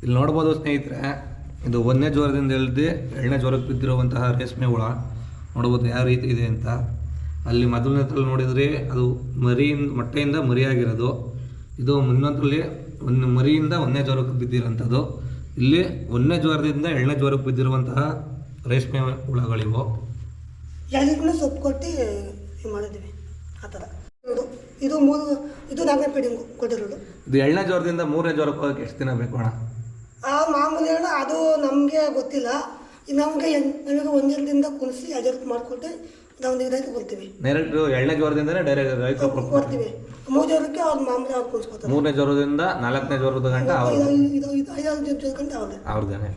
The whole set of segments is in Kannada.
ಇಲ್ಲಿ ನೋಡ್ಬೋದು ಸ್ನೇಹಿತರೆ, ಇದು 1ನೇ ಜ್ವರದಿಂದ ಹಿಡಿದು 2ನೇ ಜ್ವರಕ್ಕೆ ಬಿದ್ದಿರುವಂತಹ ರೇಷ್ಮೆ ಹುಳ ನೋಡ್ಬೋದು ಯಾವ ರೀತಿ ಇದೆ ಅಂತ. ಅಲ್ಲಿ ಮೊದಲನೇದ್ರಲ್ಲಿ ನೋಡಿದರೆ ಅದು ಮೊಟ್ಟೆಯಿಂದ ಮರಿಯಾಗಿರೋದು. ಇದು ಮುನ್ನೊಂದರಲ್ಲಿ ಒಂದು ಮರಿಯಿಂದ 1ನೇ ಜ್ವರಕ್ಕೆ ಬಿದ್ದಿರೋಂಥದ್ದು. ಇಲ್ಲಿ 1ನೇ ಜ್ವರದಿಂದ 2ನೇ ಜ್ವರಕ್ಕೆ ಬಿದ್ದಿರುವಂತಹ ರೇಷ್ಮೆ ಹುಳಗಳಿವು. ಎಲ್ಲರಿಗೂ ಸೊಪ್ಪು ಕೊಟ್ಟು ಮಾಡಿದ್ದೀವಿ ಆ ಥರ. ಇದು 4ನೇ ಫೀಡಿಂಗು ಕೊಟ್ಟಿರೋದು. ಇದು 2ನೇ ಜ್ವರದಿಂದ 3ನೇ ಜ್ವರಕ್ಕೆ ಹೋಗೋಕ್ಕೆ ಎಷ್ಟು ದಿನ ಬೇಕು ಅಣ್ಣ? ಮಾಮೂಲಿ ಅಣ್ಣ ಅದು ನಮಗೆ ಗೊತ್ತಿಲ್ಲ. ನಮಗೆ 1 ಜನದಿಂದ ಕುಣಿಸಿ ಅಜರ್ತ್ ಮಾಡಿಕೊಟ್ಟು ನಾವು ನೀರಾಗಿ ಕೊಡ್ತೀವಿ. ಡೈರೆಕ್ಟ್ 2ನೇ ಜ್ವರದಿಂದನೇ ಡೈರೆಕ್ಟ್ ರೈತ ಕೊಡ್ತೀವಿ. 3 ಜ್ವರಕ್ಕೆ ಅವ್ರು ಮಾಮೂಲಿ ಅವ್ರು ಕುಣಿಸ್ಕೊತಾರೆ. 3ನೇ ಜ್ವರದಿಂದ 4ನೇ ಜ್ವರದ ಗಂಟೆ 5 ಜ್ವರ ಗಂಟೆ ಅವ್ರದ್ದೇನೆ.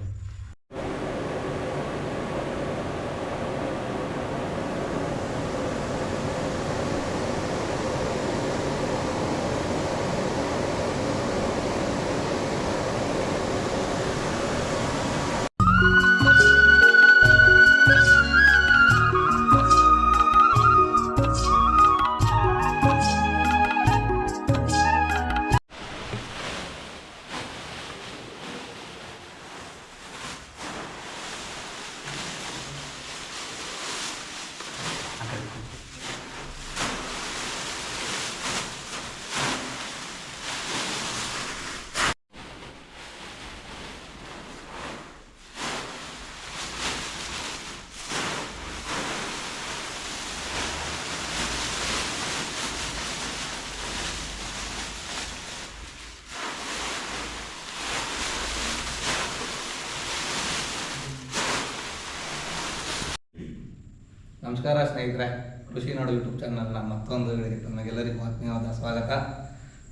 ನಮಸ್ಕಾರ ಸ್ನೇಹಿತರೆ, ಕೃಷಿ ನಾಡು ಯೂಟ್ಯೂಬ್ ಚಾನಲ್ನ ಮತ್ತೊಂದು ವಿಡಿಯೋಗೆ ತಮಗೆಲ್ಲರಿಗೂ ಆತ್ಮೀಯವಾದ ಸ್ವಾಗತ.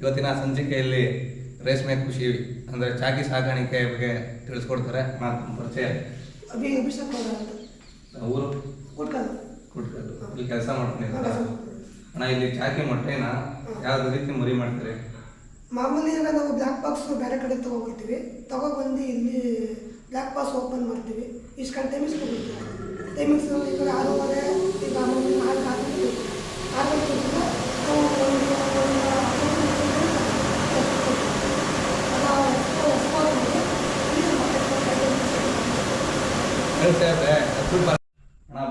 ಇವತ್ತಿನ ಸಂಚಿಕೆಯಲ್ಲಿ ರೇಷ್ಮೆ ಕೃಷಿ ಅಂದರೆ ಚಾಕಿ ಸಾಕಾಣಿಕೆ ಬಗ್ಗೆ ತಿಳಿಸ್ಕೊಡ್ತಾರೆ. ನಾನು ಪರಿಚಯ ಊರು ಕುಟ್ಕಲ್ಲು, ಇಲ್ಲಿ ಕೆಲಸ ಮಾಡ್ಕೊಂಡಿದ್ದಾರೆ ಅಣ್ಣ. ಇಲ್ಲಿ ಚಾಕಿ ಮೊಟ್ಟೆನ ಯಾವ ರೀತಿ ಮರಿ ಮಾಡ್ತಾರೆ? ಮಾಮೂಲಿ ಈಗ ನಾವು ಬ್ಲ್ಯಾಕ್ ಬಾಕ್ಸ್ ಬೇರೆ ಕಡೆ ತೊಗೊಳ್ತೀವಿ. ತೊಗೊಬಂದು ಇಲ್ಲಿ ಬ್ಲ್ಯಾಕ್ ಬಾಕ್ಸ್ ಓಪನ್ ಮಾಡ್ತೀವಿ. ಇಷ್ಟು ಗಂಟೆ ಟೈಮಿಂಗ್ಸ್ ಕೊಡ್ತೀವಿ. ಟೈಮಿಂಗ್ಸ್ ಈ ಕಡೆ 6:30 ಈಗ 4 ಗಂಟೆ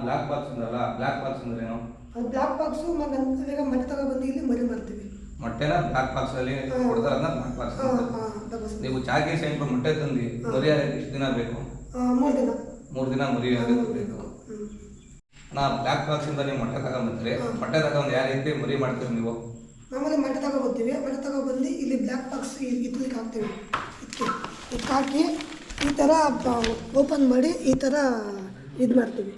ಬ್ಲ್ಯಾಕ್ ಬಾಕ್ಸ್ ಅಂದ್ರಲ್ಲ, ಬ್ಲ್ಯಾಕ್ ಬಾಕ್ಸ್ ಅಂದ್ರೆ ಏನು? ಅದು ಬ್ಲ್ಯಾಕ್ ಬಾಕ್ಸು ಈಗ ಮೊಟ್ಟೆ ತಗೊಬಂದು ಇಲ್ಲಿ ಮರಿ ಮಾಡ್ತೀವಿ. ಮೊಟ್ಟೆನ ಬ್ಲ್ಯಾಕ್ ಬಾಕ್ಸ್ ಅಲ್ಲಿ ಕೊಡ್ತಾರೆ, ಅದನ್ನ ಬ್ಲ್ಯಾಕ್ ಬಾಕ್ಸ್. ನೀವು ಚಾಕಿ ಸೈನ್ ಮೊಟ್ಟೆ ತಂದು ಮರಿ ಎಷ್ಟು ದಿನ ಬೇಕು? 3 ದಿನ ಮರಿ ಬೇಕು. ನಾ ಬ್ಲ್ಯಾಕ್ ಬಾಕ್ಸ್ ಇಂದ ನೀವು ಮೊಟ್ಟೆ ತಗೊಂಡ್ಬಂದ್ರಿ, ಮೊಟ್ಟೆ ತಗೊಂಡು ಯಾವ ರೀತಿ ಮರಿ ಮಾಡ್ತೀರಿ ನೀವು? ನಮ್ಮಲ್ಲಿ ಮೊಟ್ಟೆ ತಗೊಬರ್ತೀವಿ. ಮೊಟ್ಟೆ ತಗೊಬಂದು ಇಲ್ಲಿ ಬ್ಲ್ಯಾಕ್ ಬಾಕ್ಸ್ ಇದಕ್ಕೆ ಹಾಕ್ತೀವಿ. ಇದಕ್ಕೆ ಹಾಕಿ ಈ ಥರ ಓಪನ್ ಮಾಡಿ ಈ ಥರ ಇದು ಮಾಡ್ತೀವಿ.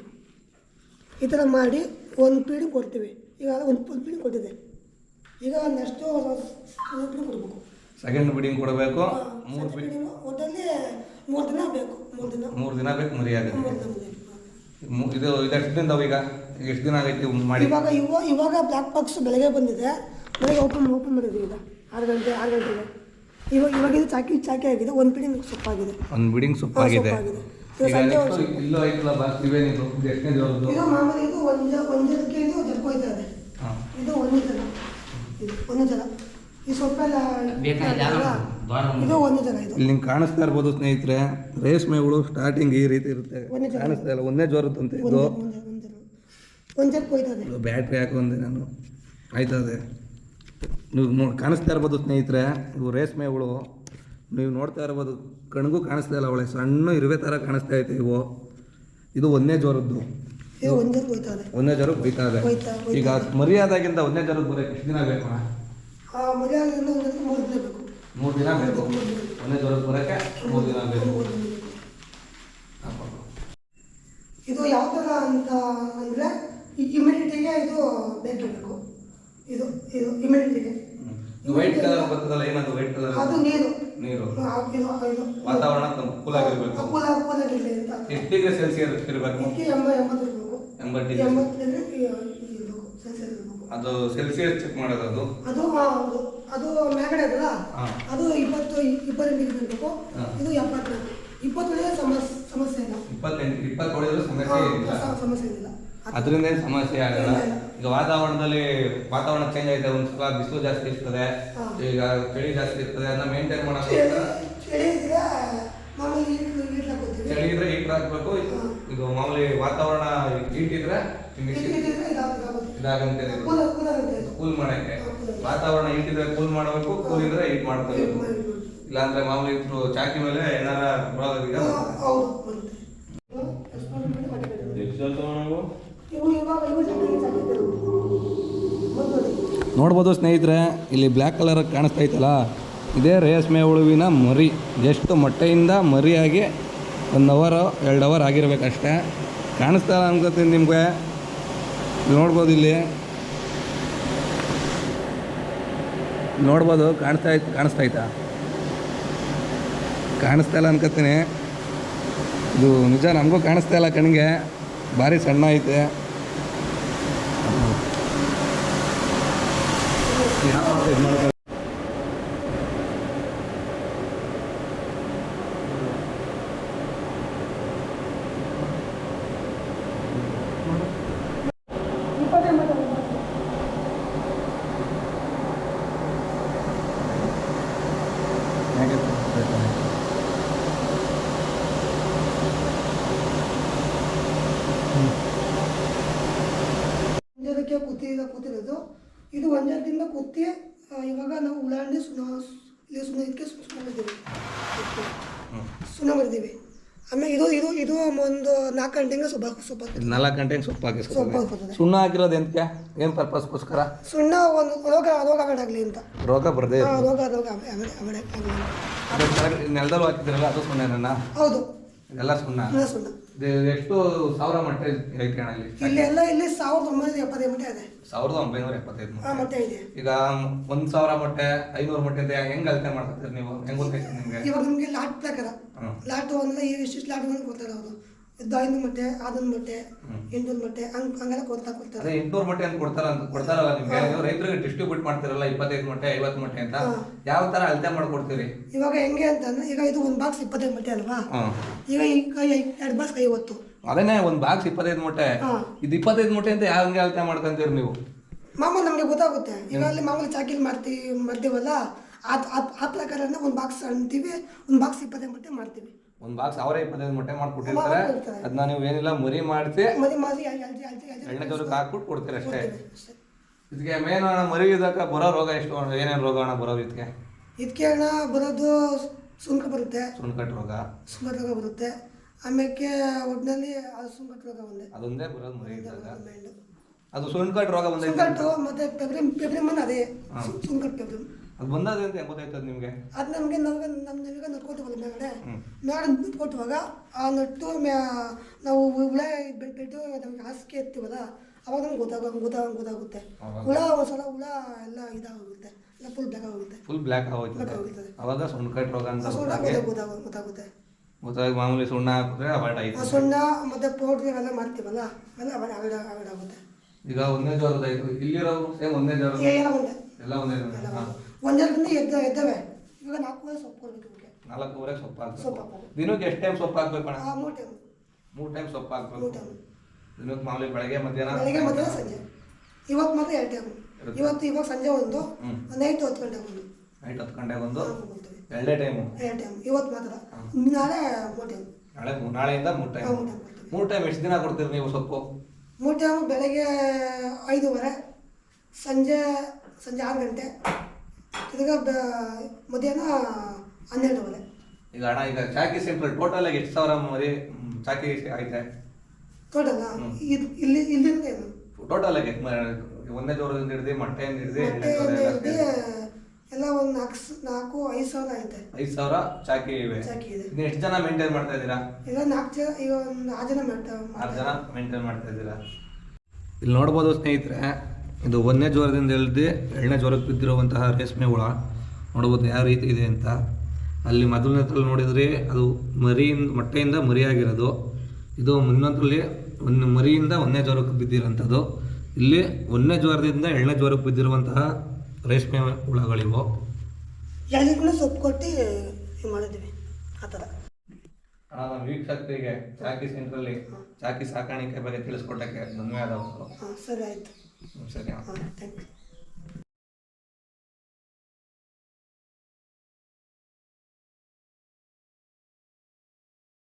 ಈ ಥರ ಮಾಡಿ ಒಂದು ಫೀಡಿಂಗ್ ಕೊಡ್ತೀವಿ. ಈಗ ಒಂದು ಫೀಡಿಂಗ್ ಕೊಟ್ಟಿದೆ. ಈಗ ನೆಕ್ಸ್ಟು ಫೀಡಿಂಗ್ ಕೊಡಬೇಕು. ಸೆಕೆಂಡ್ ಫೀಡಿಂಗ್ ಕೊಡಬೇಕು. ಒಟ್ಟಲ್ಲಿ 3 ದಿನ ಬೇಕು. 3 ದಿನ ಬೇಕು ಮರಿ ಆಗುತ್ತೆ. ಇದು ಎಷ್ಟು ದಿನ ಈಗ ಎಷ್ಟು ದಿನ ಆಗೈತಿ ಮಾಡಿ? ಇವಾಗ ಬ್ಲ್ಯಾಕ್ ಬಾಕ್ಸ್ ಬೆಳಗ್ಗೆ ಬಂದಿದೆ. ಬೆಳಗ್ಗೆ ಓಪನ್ ಮಾಡಿದ್ವಿ. ಈಗ 6 ಗಂಟೆಗೆ ಇವಾಗ ಇದು ಚಾಕಿ ಆಗಿದೆ. ಒಂದು ಫೀಡಿಂಗ್ ಸೊಪ್ಪಾಗಿದೆ. ಒಂದು ಫೀಡಿಂಗ್ ಸೊಪ್ಪಾಗಿದೆ. ಇಲ್ಲೋ ಐತಲ್ಲ ಬಾಕ್ಸ್ ಇವೇನಿದು? ಎಷ್ಟನೇ ಜ್ವರದ್ದು? ಇದು ಮಾಮೂಲಿ ಇದು ಒಂದಕ್ಕೆ ಇದು ಜರ್ಕೋಯ್ತಾ ಇದೆ. ಇದು ಒಂದು ಜನ ಈ ಸೊಪ್ಪೆಲ್ಲ ಇದು 1 ಜನ. ಇದು ಇಲ್ಲಿ ನಿಮ್ಗೆ ಕಾಣಿಸ್ತಾ ಇರ್ಬೋದು ಸ್ನೇಹಿತರೆ, ರೇಷ್ಮೆಗಳು ಸ್ಟಾರ್ಟಿಂಗ್ ಈ ರೀತಿ ಇರುತ್ತೆ. ಕಾಣಿಸ್ತಾ ಇಲ್ಲ, 1ನೇ ಜ್ವರದಂತೆ ಇದು. ಒಂದು ಜನ ಕೊಯ್ತದೆ. ಬ್ಯಾಟ್ರಿ ಹಾಕೊಂಡೆ ನಾನು ಆಯ್ತದೆ. ನೀವು ಕಾಣಿಸ್ತಾ ಇರ್ಬೋದು ಸ್ನೇಹಿತರೆ, ಇವು ರೇಷ್ಮೆಗಳು ನೀವು ನೋಡ್ತಾ ಇರ್ಬೋದು. ಕಣ್ಗೂ ಕಾಣಿಸ್ತಾ ಇಲ್ಲ, ಒಳ್ಳೆ ಸಣ್ಣ ಇರುವೆ ಥರ ಕಾಣಿಸ್ತಾ ಐತೆ ಇವು. ಇದು 1ನೇ ಜ್ವರದ್ದು. 1ನೇ ಜ್ವರಕ್ಕೆ ಬೈತಾ ಇದೆ. ಈಗ ಮರ್ಯಾದಾಗಿಂದ 1ನೇ ಜ್ವರಕ್ಕೆ ಬರೋಕ್ಕೆ ಎಷ್ಟು ದಿನ ಬೇಕು? ಮರ್ಯಾದೆಯಿಂದ 3 ದಿನ ಬೇಕು. 3 ದಿನ ಬೇಕು. 1ನೇ ಜ್ವರಕ್ಕೆ ಬರೋಕ್ಕೆ 3 ದಿನ ಬೇಕು. ಇದು ಯಾವ ಥರ ಅಂತ ಅಂದರೆ ಇಮ್ಯುನಿಟಿಗೆ ಇದು ಬೇಕು. ಇದು ಇಮ್ಯುನಿಟಿಗೆ ವೈಟ್ ಕಲರ್ ಬರ್ತದಲ್ಲ, ಏನದು ವೈಟ್ ಕಲರ್? ಅದು ನೀರು. ವಾತಾವರಣ ಕೂಲ್ ಆಗಿರ್ಬೇಕು. ಎಷ್ಟು ಡಿಗ್ರಿ ಸೆಲ್ಸಿಯಸ್ ಇರಬೇಕು? 80 ಡಿಗ್ರಿ. ಅದು ಸೆಲ್ಸಿಯಸ್ ಚೆಕ್ ಮಾಡೋದು. ಅದು ಮೇಲ್ಗಡೆ ಅದಲ್ಲ, ಅದು 20 ಡಿಗ್ರಿ ಇರಬೇಕು. ಇದು 70. 20 ಸಮಸ್ಯೆ ಇಲ್ಲ. 20 ಹೊಡೆದ್ರು ಸಮಸ್ಯೆ ಇಲ್ಲ. ಅದರಿಂದ ಏನು ಸಮಸ್ಯೆ ಆಗಲ್ಲ. ಈಗ ವಾತಾವರಣ ಚೇಂಜ್ ಆಗಿದೆ. ಒಂದ್ಸಲ ಬಿಸಿಲು ಜಾಸ್ತಿ ಇರ್ತದೆ, ಈಗ ಚಳಿ ಜಾಸ್ತಿ ಇರ್ತದೆ. ಅದನ್ನ ಮೇಂಟೈನ್ ಮಾಡೋಕೆ ಚಳಿ ಇದ್ರೆ ಹಾಕ್ಬೇಕು. ಇದು ಮಾಮೂಲಿ ವಾತಾವರಣ ಹೀಟ್ ಇದ್ರೆ ಇದಾಗಂತೆ ಕೂಲ್ ಮಾಡಕ್ಕೆ. ವಾತಾವರಣ ಹೀಟ್ ಇದ್ರೆ ಕೂಲ್ ಮಾಡಬೇಕು, ಕೂಲ್ ಇದ್ರೆ ಹೀಟ್ ಮಾಡ್ಕೋಬೇಕು. ಇಲ್ಲಾಂದ್ರೆ ಮಾಮೂಲಿ ಚಾಕಿ ಮೇಲೆ ಏನಾರ ಬರೋದೀಗ ನೋಡ್ಬೋದು ಸ್ನೇಹಿತರೆ, ಇಲ್ಲಿ ಬ್ಲ್ಯಾಕ್ ಕಲರ್ ಕಾಣಿಸ್ತಾ ಐತಲ್ಲ, ಇದೇ ರೇಷ್ಮೆ ಹುಳುವಿನ ಮರಿ. ಎಷ್ಟು ಮೊಟ್ಟೆಯಿಂದ ಮರಿಯಾಗಿ 1 ಅವರ್ 2 ಅವರ್ ಆಗಿರ್ಬೇಕಷ್ಟೇ. ಕಾಣಿಸ್ತಾ ಇಲ್ಲ ಅನ್ಕೋತೀನಿ ನಿಮಗೆ. ನೋಡ್ಬೋದು, ಇಲ್ಲಿ ನೋಡ್ಬೋದು, ಕಾಣಿಸ್ತಾ ಇಲ್ಲ ಅನ್ಕೋತೀನಿ. ಇದು ನಿಜ, ನಮಗೂ ಕಾಣಿಸ್ತಾ ಇಲ್ಲ ಕಣ್ಣಿಗೆ, ಭಾರಿ ಸಣ್ಣ ಐತೆ. ಒಂಜರಕ್ಕೆ ಕೂತಿರೋದು ಇದು ಒಂಜರದಿಂದ ಕೂತಿ ಇವಾಗ ನಾವು ಉಳ್ಳಾಗಡ್ಡಿ ಇದಕ್ಕೆ ಸುಣ್ಣ ಮಾಡಿದ್ದೀವಿ. ಆಮೇಲೆ ಇದು ಒಂದು 4 ಗಂಟೆಗೆ ಸೊಪ್ಪು 4 ಗಂಟೆಗೆ ಸೊಪ್ಪು ಹಾಕಿ ಸುಣ್ಣ ಹಾಕಿರೋದು ಎಂತಕ್ಕೆ, ಏನು ಪರ್ಪಸ್ಗೋಸ್ಕರ? ಸುಣ್ಣ ಒಂದು ರೋಗ ಆಗಲಿ ಅಂತ. ರೋಗ ಬರದೆ ರೋಗ ನೆಲದಲ್ಲೂ ಹಾಕಿದ್ರಲ್ಲ, ಅದು ಸುಣ್ಣನ? ಹೌದು, ಎಲ್ಲ ಸುಣ್ಣ. ಎಷ್ಟು ಸಾವಿರ ಮೊಟ್ಟೆ ಐತೆ ಅಣ್ಣ ಇಲ್ಲಿ? ಇಲ್ಲಿ 1975 ಮೊಟ್ಟೆ ಇದೆ. 1975 ಮೊಟ್ಟೆ ಇದೆ. ಈಗ 1000 ಮೊಟ್ಟೆ 500 ಮೊಟ್ಟೆ ಅಂತ ಹೆಂಗ್ ಅಳತೆ ಮಾಡ್ಕೊತೀರಿ ನೀವು? ಹೆಂಗ್ ಗೊತ್ತೈತೆ ನಿಮ್ಗೆ? ಇವಾಗ ನಿಮ್ಗೆ ಲಾಟ್ ಪ್ರಕಾರ ಲಾಟ್ ಅಂದ್ರೆ ಇಷ್ಟು ಲಾಟ್ ಕೊಡ್ತಾರೆ ಅವರು. 500 ಮೊಟ್ಟೆ, 1000 ಮೊಟ್ಟೆ, 800 ಮೊಟ್ಟೆ ಹಂಗೆಲ್ಲ ಕೊಡ್ತಾರೆ. 800 ಮೊಟ್ಟೆ ಅಂತ ಕೊಡ್ತಾರಲ್ಲ ನಿಮ್ಗೆ. ನೀವು ರೈತರಿಗೆ ಡಿಸ್ಟ್ರಿಬ್ಯೂಟ್ ಮಾಡ್ತಿರಲ್ಲ 25 ಮೊಟ್ಟೆ 50 ಮೊಟ್ಟೆ ಅಂತ, ಯಾವ ತರ ಅಳತೆ ಮಾಡ್ಕೊಡ್ತೀರಿ? ಇವಾಗ ಹೆಂಗೆ ಅಂತಂದ್ರೆ, ಈಗ ಇದು ಒಂದು ಬಾಕ್ಸ್ 25 ಮೊಟ್ಟೆ ಅಲ್ವಾ, ಈಗ 2 ಬಾಕ್ಸ್ 50. ಅದೇನೆ ಒಂದು ಬಾಕ್ಸ್ 25 ಮೊಟ್ಟೆ. ಇದು 25 ಮೊಟ್ಟೆ ಅಂತ ಯಾವ ಹಂಗೆ ಅಳತೆ ಮಾಡ್ಕೊಂತೀರಿ ನೀವು? ಮಾಮೂಲಿ ನಮಗೆ ಗೊತ್ತಾಗುತ್ತೆ. ಈಗ ಅಲ್ಲಿ ಮಾಮೂಲಿ ಚಾಕಿಲ್ ಮಾಡ್ತೀವಲ್ಲ, ಆ ಪ್ರಕಾರನೇ ಒಂದು ಬಾಕ್ಸ್ ಅಂತೀವಿ, ಒಂದು ಬಾಕ್ಸ್ 25 ಮೊಟ್ಟೆ ಮಾಡ್ತೀವಿ. ಒಂದು ಬಾಕ್ಸ್ 25 ಮೊಟ್ಟೆ ಮಾಡ್ಕೊಟ್ಟಿರ್ತಾರೆ. ಅದನ್ನ ನೀವು ಏನಿಲ್ಲ ಮರಿ ಮಾಡಿಸಿ ಎಣ್ಣೆ ದೊರಕ್ಕೆ ಹಾಕ್ಬಿಟ್ಟು ಕೊಡ್ತೀರಿ ಅಷ್ಟೇ. ಇದಕ್ಕೆ ಮೇನ್ ಮರಿ ಇದಕ್ಕೆ ಬರೋ ರೋಗ ಎಷ್ಟು? ಏನೇನು ರೋಗ ಅಣ್ಣ ಬರೋದು ಇದಕ್ಕೆ ಅಣ್ಣ? ಬರೋದು ಸುಂಕ ಬರುತ್ತೆ, ಸುಣ್ಕಟ್ ರೋಗ ಬರುತ್ತೆ. ಆಮೇಲೆ ಒಟ್ಟಿನಲ್ಲಿ ಸುಂಕಟ್ ರೋಗ ಅದೊಂದೇ ಬರೋದು ಮರಿ ಇದ್ದಾಗ. ಅದು ಸುಣ್ಕಟ್ ರೋಗ ಬಂದೈತೆ ಮತ್ತೆ ಪೆಬ್ರಿಮ್ ಅದೇ ಸುಂಕಟ್ ಪೆಬ್ರಿಮ್. ಅದು ಬಂದದೆ ಅಂತ ಗೊತ್ತಾಯ್ತದ ನಿಮಗೆ? ಅದು ನಮಗೆ ನಮಗೆ ನಟ್ಕೊತೀವಲ್ಲ ಮೇಗಡೆ ನಟ್ಕೊಟ್ಟುವಾಗ ಆ ನಟ್ಟು ನಾವು ಹುಳ ಬಿಟ್ಟು ನಮಗೆ ಹಾಸಿಗೆ ಎತ್ತೀವಲ್ಲ, ಅವಾಗ ನಮ್ಗೆ ಗೊತ್ತಾಗುತ್ತೆ. ಹುಳ ಒಂದ್ಸಲ ಹುಳ ಎಲ್ಲ ಇದಾಗುತ್ತೆ, ಎಲ್ಲ ಫುಲ್ ಬ್ಲ್ಯಾಕ್ ಆಗುತ್ತೆ. ಫುಲ್ ಬ್ಲ್ಯಾಕ್ ಆಗೋಯ್ತದೆ. ಅವಾಗ ಸುಣ್ಕಟ್ ರೋಗ ಅಂತ ಗೊತ್ತಾಗುತ್ತೆ. ಗೊತ್ತಾಗಿ ಮಾಮೂಲಿ ಸುಣ್ಣ ಹಾಕಿದ್ರೆ ಅವಾಯ್ಡ್ ಆಯ್ತು. ಸುಣ್ಣ ಮತ್ತೆ ಪೌಡ್ರ್ ಎಲ್ಲ ಮಾಡ್ತೀವಲ್ಲ, ಎಲ್ಲ ಅವಾಯ್ಡ್ ಆಗುತ್ತೆ. ಈಗ ಒಂದೇ ಜ್ವರದ ಇಲ್ಲಿರೋ ಸೇಮ್ ಒಂದೇ ಜ್ವರ ಎಲ್ಲ ಒಂದೇ ಒಂದರಿಂದ ಎದ್ದವೆ. ಇವಾಗ 4 ಸೊಪ್ಪು ಕೊಡ್ಬೇಕು. 4 ಸೊಪ್ಪು ಹಾಕ್ಬೇಕು. ದಿನಕ್ಕೆ ಎಷ್ಟು ಟೈಮ್ ಸೊಪ್ಪು ಹಾಕ್ಬೇಕು ಅಣ್ಣ? 3 ಟೈಮ್ ಸೊಪ್ಪು ಹಾಕ್ಬೇಕು. ದಿನಕ್ಕೆ ಮಾಮೂಲಿ ಬೆಳಗ್ಗೆ ಮಧ್ಯಾಹ್ನ ಸಂಜೆ. ಇವತ್ತು ಮಾತ್ರ 2 ಟೈಮ್. ಇವಾಗ ಸಂಜೆ ಒಂದು, ನೈಟ್ 10 ಗಂಟೆಗೆ ಒಂದು. ನೈಟ್ 10 ಗಂಟೆಗೆ ಒಂದು, 2 ಟೈಮು. ಇವತ್ತು ಮಾತ್ರ. ನಾಳೆ 3 ಟೈಮ್. ನಾಳೆಯಿಂದ 3 ಟೈಮ್. 3 ಟೈಮ್ ಎಷ್ಟು ದಿನ ಕೊಡ್ತೀರಿ ನೀವು ಸೊಪ್ಪು? 3 ಟೈಮ್ ಬೆಳಗ್ಗೆ 5:30, ಸಂಜೆ 6 ಗಂಟೆ, ತಿರ್ಗಾ ಮಧ್ಯಾಹ್ನ 12:30. ಈಗ ಅಣ್ಣ, ಈಗ ಚಾಕಿ ಸೆಂಟ್ರಲ್ ಟೋಟಲ್ ಆಗಿ ಎಷ್ಟು ಸಾವಿರ ಮರಿ ಚಾಕಿ ಐತೆ ಟೋಟಲ್? ಇಲ್ಲಿಂದ ಏನು ಟೋಟಲ್ ಆಗಿ ಒಂದೇ ಜ್ವರದಿಂದ ಹಿಡಿದು ಮೊಟ್ಟೆಯಿಂದ ಹಿಡಿದು ಎಲ್ಲ ಒಂದು 4-5 ಸಾವಿರ ಐತೆ. 5 ಸಾವಿರ ಚಾಕಿ ಇವೆ. ಇನ್ನು ಎಷ್ಟು ಜನ ಮೇಂಟೈನ್ ಮಾಡ್ತಾ ಇದ್ದೀರಾ? ಈಗ 4 ಜನ, ಈಗ ಒಂದು 6 ಜನ ಮೇಂಟೈನ್ ಮಾಡ್ತಾ ಇದ್ದೀರಾ. ಇಲ್ಲಿ ನೋಡ್ಬೋದು ಸ್ನೇಹಿತರೆ, ಇದು 1ನೇ ಜ್ವರದಿಂದ ಹಿಡಿದು 2ನೇ ಜ್ವರಕ್ಕೆ ಬಿದ್ದಿರುವಂತಹ ರೇಷ್ಮೆ ಹುಳ. ನೋಡ್ಬೋದು ಯಾವ ರೀತಿ ಇದೆ ಅಂತ. ಅಲ್ಲಿ ಮೊದಲನೇದ್ರಲ್ಲಿ ನೋಡಿದರೆ ಅದು ಮೊಟ್ಟೆಯಿಂದ ಮರಿಯಾಗಿರೋದು. ಇದು ಇನ್ನೊಂದರಲ್ಲಿ ಮರಿಯಿಂದ 1ನೇ ಜ್ವರಕ್ಕೆ ಬಿದ್ದಿರೋಂಥದ್ದು. ಇಲ್ಲಿ 1ನೇ ಜ್ವರದಿಂದ 2ನೇ ಜ್ವರಕ್ಕೆ ಬಿದ್ದಿರುವಂತಹ ರೇಷ್ಮೆ ಹುಳಗಳಿವು. ಎಲ್ಲದನ್ನ ಸೊಪ್ಪು ಕೊಟ್ಟು ಮಾಡಿದ್ದೀವಿ ಆ ಥರ. ನಮ್ಮ ವೀಕ್ಷಕರಿಗೆ ಚಾಕಿ ಸೆಂಟ್ರಲ್ಲಿ ಚಾಕಿ ಸಾಕಾಣಿಕೆ ಬಗ್ಗೆ ತಿಳಿಸ್ಕೊಟ್ಟಕ್ಕೆ ಧನ್ಯವಾದಗಳು. ಸರಿ, ಆಯಿತು. ಸರಿ. Thank you.